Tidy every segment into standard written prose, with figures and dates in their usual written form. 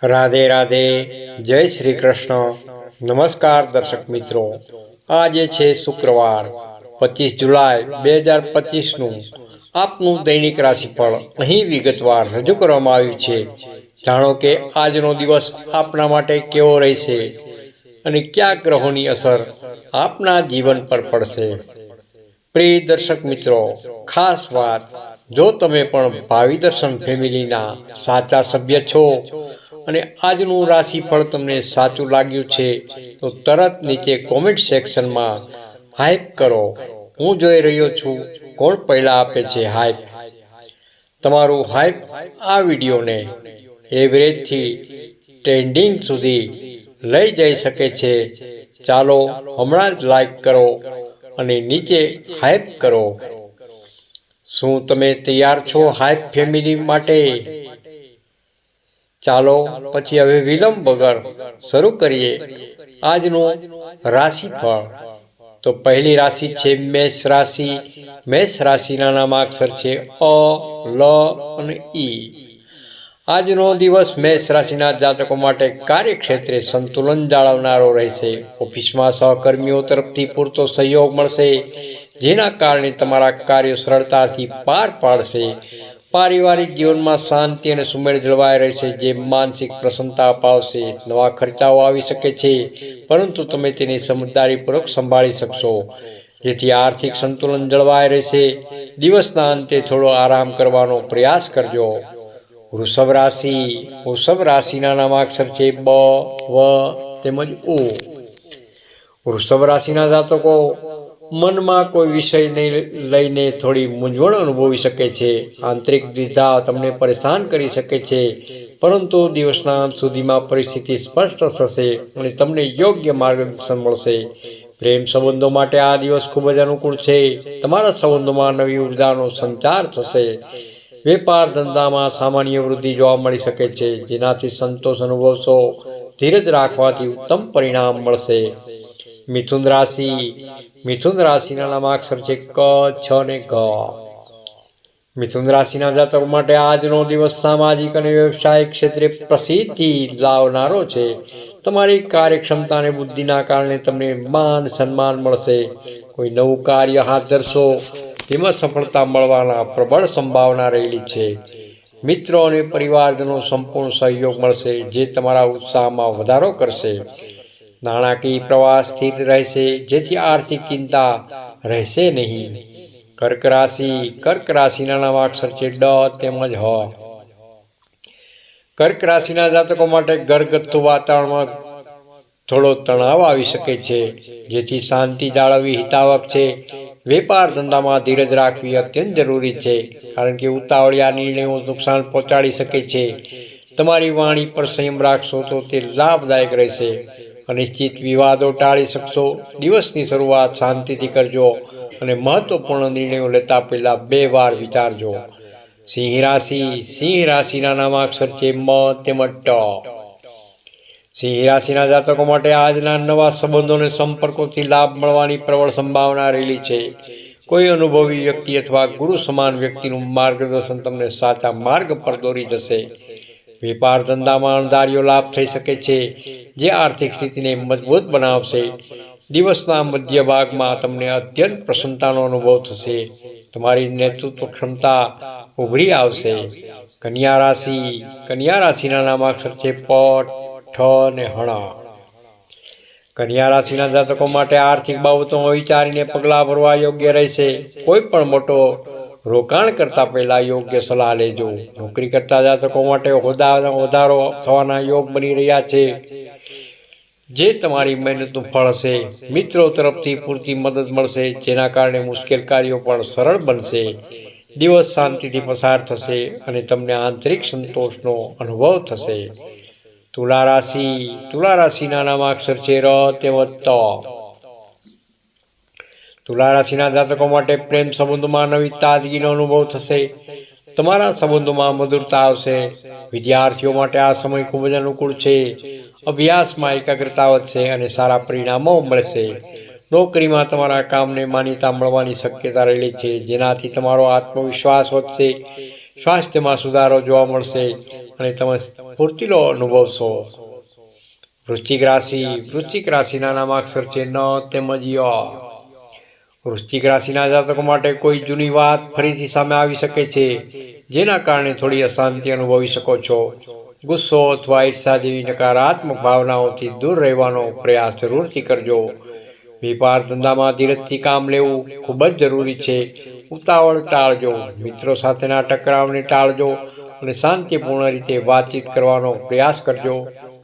રાધે રાધે, જય શ્રી કૃષ્ણ. નમસ્કાર દર્શક મિત્રો. આજે છે શુક્રવાર 25 જુલાઈ 2025નું આપનું દૈનિક રાશિફળ અહીં વિગતવાર રજૂ કરવામાં આવ્યું છે. જાણો કે આજનો દિવસ આપના માટે કેવો રહેશે અને કયા ગ્રહોની અસર આપના જીવન પર પડશે. પ્રિય દર્શક મિત્રો, ખાસ વાત, જો તમે પણ ભાવિ દર્શન ફેમિલીના સાચા સભ્ય છો અને આજનું રાશિફળ તમને સાચું લાગ્યું છે તો તરત નીચે કોમેન્ટ સેક્શનમાં હાઈપ કરો. હું જોઈ રહ્યો છું કોણ પહેલા આપે છે હાઈપ. તમારું હાઈપ આ વિડીયોને એવરેજથી ટ્રેન્ડિંગ સુધી લઈ જઈ શકે છે. ચાલો હમણાં જ લાઈક કરો અને નીચે હાઈપ કરો. શું તમે તૈયાર છો હાઈપ ફેમિલી માટે? ચાલો પછી હવે વિલંબ વગર શરૂ કરીએ આજનું રાશિફળ. તો પહેલી રાશિ છે મેષ રાશિ. મેષ રાશિના નામાક્ષર છે અ, લ અને ઈ. આજનો દિવસ મેષ રાશિના જાતકો માટે કાર્યક્ષેત્રે સંતુલન જાળવનારો રહેશે. ઓફિસમાં સહકર્મીઓ તરફથી પૂરતો સહયોગ મળશે, જેના કારણે તમારા કાર્યો સરળતાથી પાર પાડશે. પારિવારિક જીવનમાં શાંતિ અને સુમેળ જળવાઈ રહેશે, જે માનસિક પ્રસન્નતા અપાવશે. નવા ખર્ચાઓ આવી શકે છે, પરંતુ તમે તેને સમજદારીપૂર્વક સંભાળી શકશો, જેથી આર્થિક સંતુલન જળવાઈ રહેશે. દિવસના અંતે થોડો આરામ કરવાનો પ્રયાસ કરજો. વૃષભ રાશિ. વૃષભ રાશિના નામાક્ષર છે બ, વ તેમજ ઉ. વૃષભ રાશિના જાતકો મનમાં કોઈ વિષયને લઈને થોડી મૂંઝવણ અનુભવી શકે છે. આંતરિક દ્વિધા તમને પરેશાન કરી શકે છે, પરંતુ દિવસના અંત સુધીમાં પરિસ્થિતિ સ્પષ્ટ થશે અને તમને યોગ્ય માર્ગદર્શન મળશે. પ્રેમ સંબંધો માટે આ દિવસ ખૂબ જ અનુકૂળ છે. તમારા સંબંધોમાં નવી ઉર્જાનો સંચાર થશે. વેપાર ધંધામાં સામાન્ય વૃદ્ધિ જોવા મળી શકે છે, જેનાથી સંતોષ અનુભવશો. ધીરજ રાખવાથી ઉત્તમ પરિણામ મળશે. મિથુન રાશિ. મિથુન રાશિના નામાક્ષર છે ક, છ અને ઘ. મિથુન રાશિના જાતકો માટે આજનો દિવસ સામાજિક અને વ્યવસાયિક ક્ષેત્રે પ્રસિદ્ધિ લાવનારો છે. તમારી કાર્યક્ષમતા અને બુદ્ધિના કારણે તમને માન સન્માન મળશે. કોઈ નવું કાર્ય હાથ ધરશો તેમાં સફળતા મળવાના પ્રબળ સંભાવના રહેલી છે. મિત્રો અને પરિવારજનો સંપૂર્ણ સહયોગ મળશે, જે તમારા ઉત્સાહમાં વધારો કરશે. નાણાકીય પ્રવાહ સ્થિર રહેશે, જેથી આર્થિક ચિંતા રહેશે નહીં. કર્ક રાશિ. કર્ક રાશિના નામાક્ષર છે ડ તેમજ હ. કર્ક રાશિના જાતકો માટે ઘરગથ્થુ વાતાવરણમાં થોડો તણાવ આવી શકે છે, જેથી શાંતિ જાળવવી હિતાવક છે. વેપાર ધંધામાં ધીરજ રાખવી અત્યંત જરૂરી છે, કારણ કે ઉતાવળિયા નિર્ણયો નુકસાન પહોંચાડી શકે છે. તમારી વાણી પર સંયમ રાખશો તો તે લાભદાયક રહેશે. અનિશ્ચિત વિવાદો ટાળી શકશો. દિવસની શરૂઆત શાંતિથી કરજો અને મહત્વપૂર્ણ નિર્ણયો લેતા પહેલા 2 વાર વિચારજો. સિંહ રાશિ. સિંહ રાશિના નામાક્ષર છે મ તેમજ ટ. સિંહ રાશિના જાતકો માટે આજના નવા સંબંધો અને સંપર્કોથી લાભ મળવાની પ્રબળ સંભાવના રહેલી છે. કોઈ અનુભવી વ્યક્તિ અથવા ગુરુ સમાન વ્યક્તિનું માર્ગદર્શન તમને સાચા માર્ગ પર દોરી જશે. વેપાર ધંધામાં અણધાર્યો લાભ થઈ શકે છે, જે આર્થિક સ્થિતિને મજબૂત બનાવશે. દિવસના મધ્ય ભાગમાં તમને અત્યંત પ્રસન્નતાનો અનુભવ થશે. તમારી નેતૃત્વ ક્ષમતા ઉભરી આવશે. કન્યા રાશિ. કન્યા રાશિના નામાક્ષર છે પ, ઠ અને હણ. કન્યા રાશિના જાતકો માટે આર્થિક બાબતોમાં વિચારીને પગલાં ભરવા યોગ્ય રહેશે. કોઈ પણ મોટો રોકાણ કરતા પહેલા યોગ્ય સલાહ લેજો. નોકરી કરતા જાતકો માટે હોદ્દામાં વધારો થવાના યોગ બની રહ્યા છે, જે તમારી મહેનતનું ફળ હશે. મિત્રો તરફથી પૂરતી મદદ મળશે, જેના કારણે મુશ્કેલ કાર્યો પણ સરળ બનશે. દિવસ શાંતિથી પસાર થશે અને તમને આંતરિક સંતોષનો અનુભવ થશે. તુલા રાશિ. તુલા રાશિના નામાક્ષર છે ર તેમજ ત. તુલા રાશિના જાતકો માટે પ્રેમ સંબંધોમાં નવી તાજગીનો અનુભવ થશે. તમારા સંબંધોમાં મધુરતા આવશે. વિદ્યાર્થીઓ માટે આ સમય ખૂબ જ અનુકૂળ છે. અભ્યાસમાં એકાગ્રતા વધશે અને સારા પરિણામો મળશે. નોકરીમાં તમારા કામને માન્યતા મળવાની શક્યતા રહેલી છે, જેનાથી તમારો આત્મવિશ્વાસ વધશે. સ્વાસ્થ્યમાં સુધારો જોવા મળશે અને તમે સ્ફૂર્તિલો અનુભવશો. વૃશ્ચિક રાશિ. વૃશ્ચિક રાશિના નામાક્ષર છે ન તેમજ ય. વૃશ્ચિક રાશિના જાતકો માટે કોઈ જૂની વાત ફરીથી સામે આવી શકે છે, જેના કારણે થોડી અશાંતિ અનુભવી શકો છો. ગુસ્સો અથવા ઈર્ષા જેવી નકારાત્મક ભાવનાઓથી દૂર રહેવાનો પ્રયાસ જરૂરથી કરજો. વેપાર ધંધામાં ધીરજથી કામ લેવું ખૂબ જ જરૂરી છે. ઉતાવળ ટાળજો. મિત્રો સાથેના ટકરાવને ટાળજો અને શાંતિપૂર્ણ રીતે વાતચીત કરવાનો પ્રયાસ કરજો.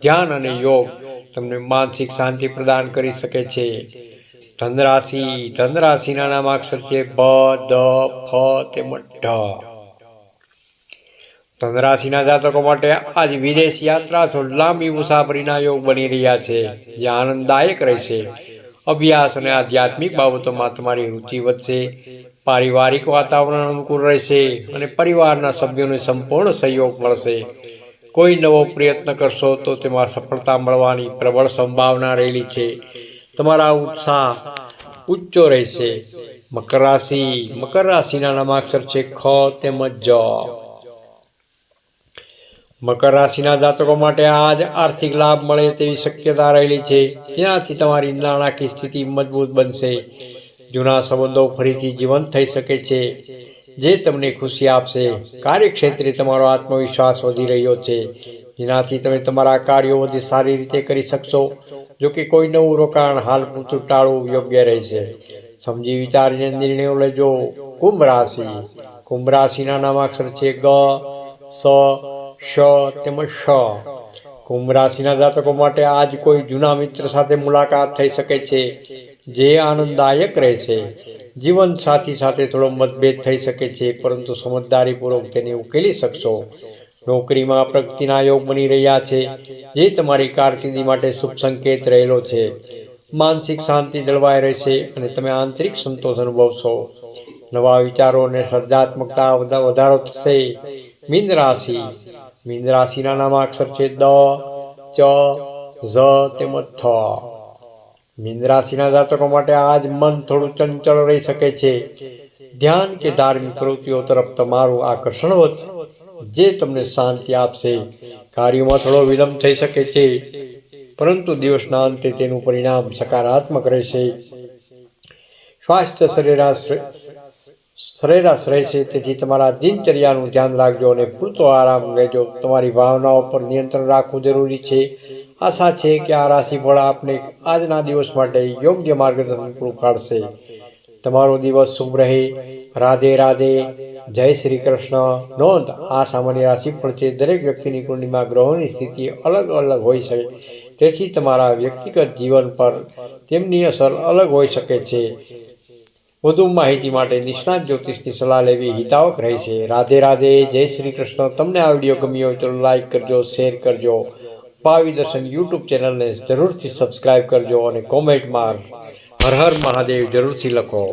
ધ્યાન અને યોગ તમને માનસિક શાંતિ પ્રદાન કરી શકે છે. ધનરાશિ. ધનરાશિના નામાક્ષર છે ભ, દ, ફ તેમજ ઢ. ધનરાશિના જાતકો માટે આજ વિદેશ યાત્રા અથવા લાંબી મુસાફરીના યોગ બની રહ્યા છે, જે આનંદદાયક રહેશે. અભ્યાસ અને આધ્યાત્મિક બાબતોમાં તમારી રુચિ વધશે. પારિવારિક વાતાવરણ અનુકૂળ રહેશે અને પરિવારના સભ્યોને સંપૂર્ણ સહયોગ મળશે. કોઈ નવો પ્રયત્ન કરશો તો તેમાં સફળતા મળવાની પ્રબળ સંભાવના રહેલી છે. તમારા ઉત્સાહ ઊંચો રહેશે. મકર રાશિ. મકર રાશિના નામાક્ષર છે ખ તેમજ જ. મકર રાશિના જાતકો માટે આજ આર્થિક લાભ મળે તેવી શક્યતા રહેલી છે, જેનાથી તમારી નાણાકીય સ્થિતિ મજબૂત બનશે. જૂના સંબંધો ફરીથી જીવંત થઈ શકે છે, જે તમને ખુશી આપશે. કાર્યક્ષેત્રે તમારો આત્મવિશ્વાસ વધી રહ્યો છે, જેનાથી તમે તમારા કાર્યો વધુ સારી રીતે કરી શકશો. જોકે કોઈ નવું રોકાણ હાલ પૂરતું ટાળવું યોગ્ય રહેશે. સમજી વિચારીને નિર્ણયો લેજો. કુંભ રાશિ. કુંભ રાશિના નામાક્ષર છે ગ, સ, શ તેમજ શ. કુંભ રાશિના જાતકો માટે આજ કોઈ જૂના મિત્ર સાથે મુલાકાત થઈ શકે છે, જે આનંદદાયક રહેશે. જીવન સાથી સાથે થોડો મતભેદ થઈ શકે છે, પરંતુ સમજદારીપૂર્વક તેને ઉકેલી શકશો. નોકરીમાં પ્રગતિના યોગ બની રહ્યા છે, જે તમારી કારકિર્દી માટે શુભ સંકેત રહેલો છે. માનસિક શાંતિ જળવાઈ રહેશે અને તમે આંતરિક સંતોષ અનુભવશો. નવા વિચારો અને સર્જનાત્મકતા વધારો થશે. મીન રાશિ. મીન રાશિના નામાક્ષર છે દ, ચ, ઝ તેમજ થ. મીન રાશિના જાતકો માટે આજ મન થોડું ચંચળ રહી શકે છે. ધ્યાન કે ધાર્મિક પ્રવૃત્તિઓ તરફ તમારું આકર્ષણ વધશે, જે તમને શાંતિ આપશે. કાર્યોમાં થોડો વિલંબ થઈ શકે છે, પરંતુ દિવસના અંતે તેનું પરિણામ સકારાત્મક રહેશે. સ્વાસ્થ્ય સરેરાશ રહેશે, તેથી તમારા દિનચર્યાનું ધ્યાન રાખજો અને પૂરતો આરામ લેજો. તમારી ભાવનાઓ પર નિયંત્રણ રાખવું જરૂરી છે. આશા છે કે આ રાશિફળ આપને આજના દિવસ માટે યોગ્ય માર્ગદર્શન પૂરું પાડશે. તમારો દિવસ શુભ રહે. રાધે રાધે. જય શ્રી કૃષ્ણ. નોંધ: આ સામાન્ય રાશિફળ છે. દરેક વ્યક્તિની કુંડળીમાં ગ્રહોની સ્થિતિ અલગ અલગ હોઈ છે, તેથી તમારા વ્યક્તિગત જીવન પર તેમની અસર અલગ હોઈ શકે છે. વધુ માહિતી માટે નિષ્ણાત જ્યોતિષની સલાહ લેવી હિતાવક રહેશે. રાધે રાધે. જય શ્રી કૃષ્ણ. તમને આ વિડીયો ગમ્યો હોય તો લાઈક કરજો, શેર કરજો. ભાવિ દર્શન યુટ્યુબ ચેનલને જરૂરથી સબસ્ક્રાઈબ કરજો અને કોમેન્ટમાં હર હર મહાદેવ જરૂરથી લખો.